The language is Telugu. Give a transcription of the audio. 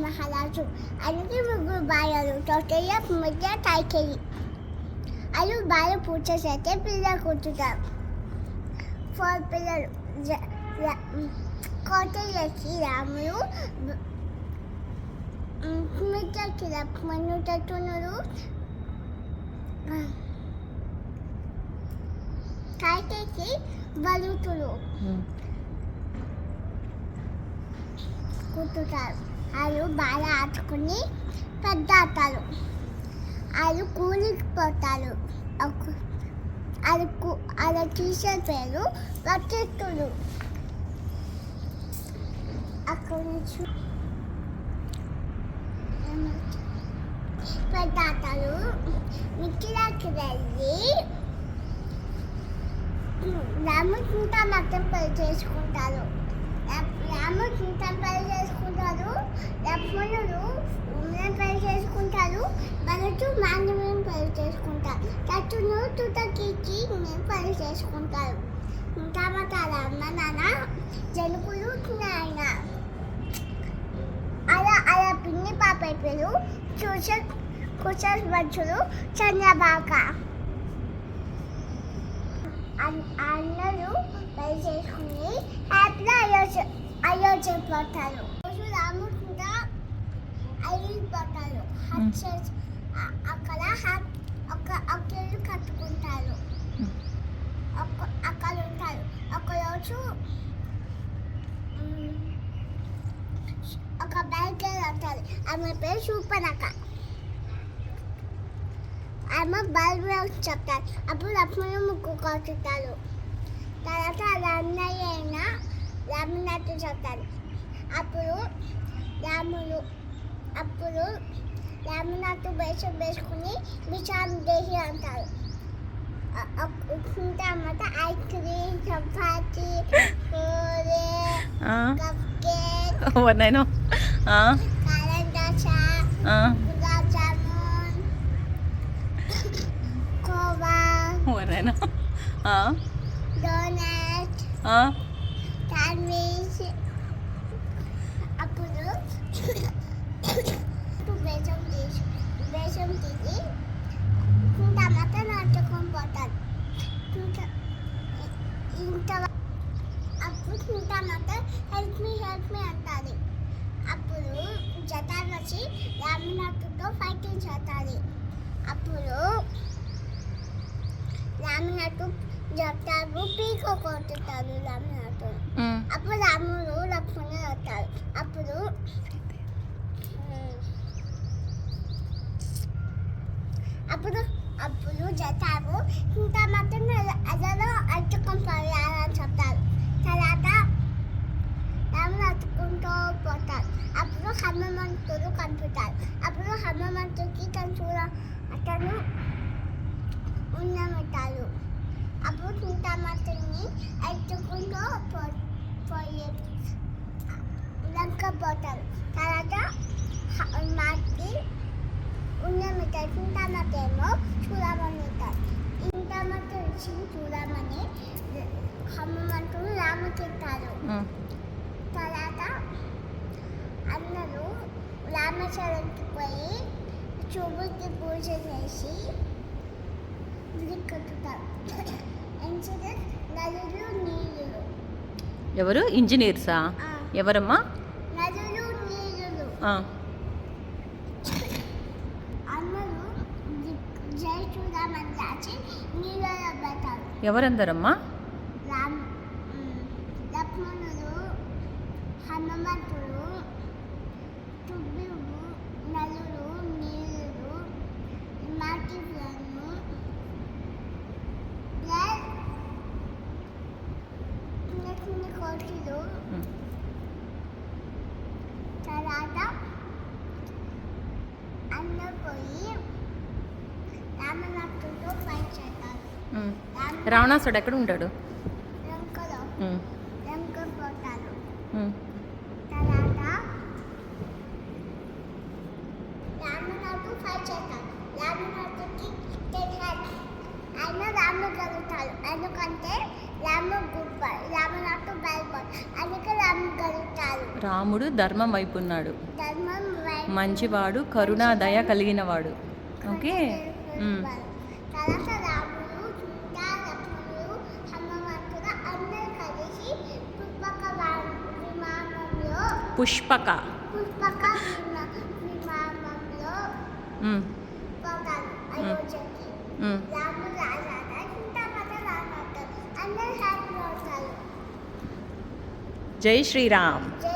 మహారాజు ఆయనకి ముగ్గురు భార్యలు తొట్టయ్య ముద్ద కైకేయి. వాళ్ళు భార్య పూజ చేస్తే పిల్లలు కూర్చుంటారు. 4 పిల్లలు. కోటయ్యకి రాముడు, మిద్దకి లక్ష్మణుడు తట్టునుడు, కైకేయికి బలుతులు కూర్చుంటారు. వాళ్ళు బాగా ఆడుకుని పెద్ద ఆడతారు. వాళ్ళు కూలికి పోతారు. వాళ్ళ టీచర్ పేరు వశిష్ఠుడు. అక్కడి నుంచి పెద్ద ఆటలు మిక్కిలాకి వెళ్ళి రామచింత మొత్తం పెళ్లి చేసుకుంటారు. రామచింత పెళ్లి చేసుకుంటారు. లక్ష్మణుడు పెళ్లి చేసుకుంటారు. భరతు మాండవుని పెళ్లి చేసుకుంటారు. తట్టును తుతకికి పెళ్లి చేసుకుంటారు. తర్వాత అమ్మ నాన్న జనుకులు ఆయన అలా పిన్ని పాప పేరు కుశల్ వచ్చుడు చంద్రబాక. అందరూ పెళ్లి చేసుకుని హ్యాపీగా అయోధ్య పోతారు. రాముకుంట అయిపోతారు. అక్కడ ఒక ఇల్లు కట్టుకుంటారు. అక్కడ ఉంటారు. ఒకరోజు ఒక బ్యాంక్ ఉంటారు. ఆమె పేరు శూర్పణఖ. ఆమె బలరాం చెప్తారు. అప్పుడు లక్ష్మణుడు ముక్కు కొట్టుతారు. తర్వాత వాళ్ళ అన్నయ్య అయిన రామనాథుడు చెప్తారు. అప్పుడు రామనాథుడు వేషం వేసుకుని విషాం దేహి అంటారు. అన్నమాట ice cream, chapati, puri, cup cake, కారం దోశ, గులాబ్ జామున్, కోవా, డోనట్, శాండ్విచ్. అప్పుడు వేషం తీసి టమాటా నాటుకొని పోతారు. అప్పుడు టమాటా హెల్ప్ మీ అంటారు. అప్పుడు జటాలు వచ్చి రామనాథుడితో ఫైటింగ్ చేస్తారు. అప్పుడు రామనాథుడు జటాలు పీక కొట్టుతారు రామనాథుడు. అప్పుడు రాముడు లక్ష్మణుడు వస్తారు. అప్పుడు జటాలు ఇంత మాత్రం అదలో అడ్డుకొని పోయాలని చెప్తారు. తర్వాత రాముడు అట్టుకుంటూ పోతారు. అప్పుడు హనుమంతుడు కనిపిస్తారు. అప్పుడు హనుమంతుడికి అతను ఉన్నమిటారు. అప్పుడు చింతామతుడిని ఎత్తుకుంటూ పోయి లంక పోతారు. తర్వాత మాకి ఉన్నమిటారు. చింతామతేమో చూడమని ఉంటారు. చింతామత చూడమని హనుమంతుడు రాముకిస్తారు. తర్వాత అందరూ రామేశ్వరంకి పోయి చూపుకి పూజ చేసి కట్టుతారు. నదులు నీళ్ళు. ఎవరు ఇంజనీర్సా? ఎవరమ్మా? నదులు నీళ్ళు. అందరూ జై చూడమని రాసి నీళ్ళలో పెడతారు. ఎవరందరమ్మా? లక్ష్మణుడు, హనుమంతుడు, తుబ్బుడు, నలుడు, నీళ్ళు, మాటి కోట్లు. తర్వాత అందరూ పోయి రామనాథుడితో ఫైట్ చేస్తారు. రావణాసుడు ఎక్కడ ఉంటాడు? లంక పోతారు. తర్వాత రామనాథుడు ఫైట్ చేస్తారు. రామనాథుడికి ఆయన రాముడు కలుగుతారు. ఎందుకంటే రాము గొప్ప రామనాథు బయలుపోయి అందుకే రాము గలుగుతారు రాముడు ధర్మం వైపు ఉన్నాడు, ధర్మం మంచివాడు, కరుణ దయ కలిగినవాడు. ఓకే. తర్వాత రాముడు సీత లక్ష్మణుడు హనుమంతుడు అందరూ కలిసి విమానంలో పుష్పక విమానంలో ఉమ్, పోతారు అయోధ్యకి. ఉమ్. రాముడు రాజాట సీతామాత రాజాట అందరూ హ్యాపీ అవుతారు. జై శ్రీరామ్. జై